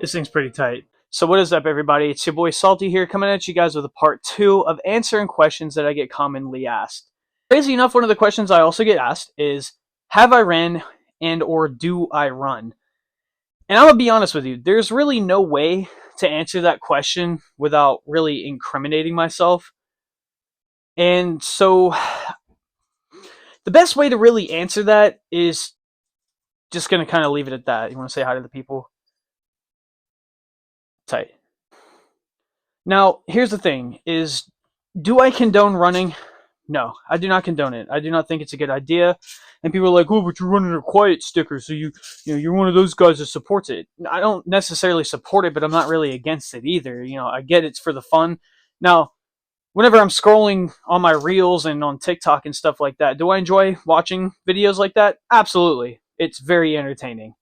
This thing's pretty tight. So what is up, everybody? It's your boy Salty here, coming at you guys with a part 2 of answering questions that I get commonly asked. Crazy enough, one of the questions I also get asked is, have I ran and or do I run? And I'm going to be honest with you, there's really no way to answer that question without really incriminating myself. And so the best way to really answer that is just going to kind of leave it at that. You want to say hi to the people? Tight. Now, here's the thing is, do I condone running? No, I do not condone it. I do not think it's a good idea. And people are like, "Oh, but you're running a quiet sticker, so you're one of those guys that supports it." I don't necessarily support it, but I'm not really against it either. I get it's for the fun. Now, whenever I'm scrolling on my reels and on TikTok and stuff like that, do I enjoy watching videos like that? Absolutely. It's very entertaining.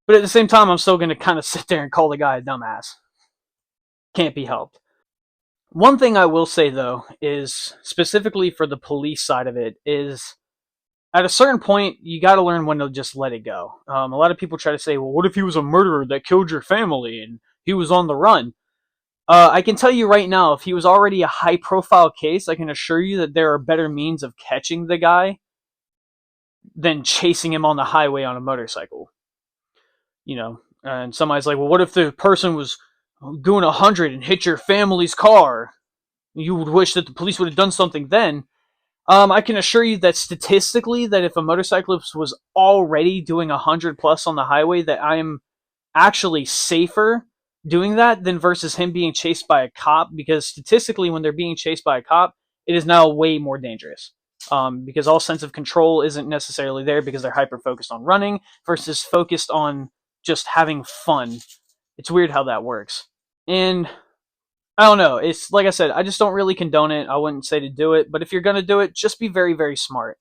But at the same time, I'm still going to kind of sit there and call the guy a dumbass. Can't be helped. One thing I will say though is specifically for the police side of it is at a certain point you got to learn when to just let it go. A lot of people try to say, "Well, what if he was a murderer that killed your family and he was on the run?" I can tell you right now, if he was already a high-profile case, I can assure you that there are better means of catching the guy than chasing him on the highway on a motorcycle. And somebody's like, "Well, what if the person was doing 100 and hit your family's car?" You would wish that the police would have done something then. I can assure you that statistically, that if a motorcyclist was already doing 100 plus on the highway, that I am actually safer doing that than versus him being chased by a cop. Because statistically, when they're being chased by a cop, it is now way more dangerous. Because all sense of control isn't necessarily there because they're hyper focused on running versus focused on just having fun. It's weird how that works. And I don't know. It's like I said, I just don't really condone it. I wouldn't say to do it, but if you're gonna do it, just be very, very smart.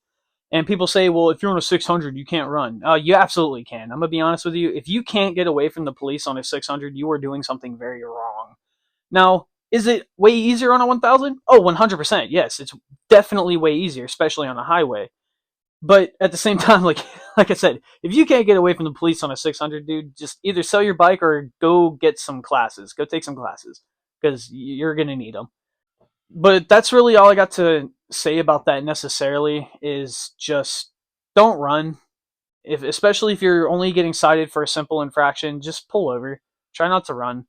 And people say, well, if you're on a 600, you can't run. You absolutely can. I'm gonna be honest with you. If you can't get away from the police on a 600, you are doing something very wrong. Now, is it way easier on a 1000? Oh, 100%. Yes, it's definitely way easier, especially on a highway. But at the same time, like I said, if you can't get away from the police on a 600, dude, just either sell your bike or go get some classes. Go take some classes because you're gonna need them. But that's really all I got to say about that necessarily is just don't run. Especially if you're only getting cited for a simple infraction, just pull over. Try not to run.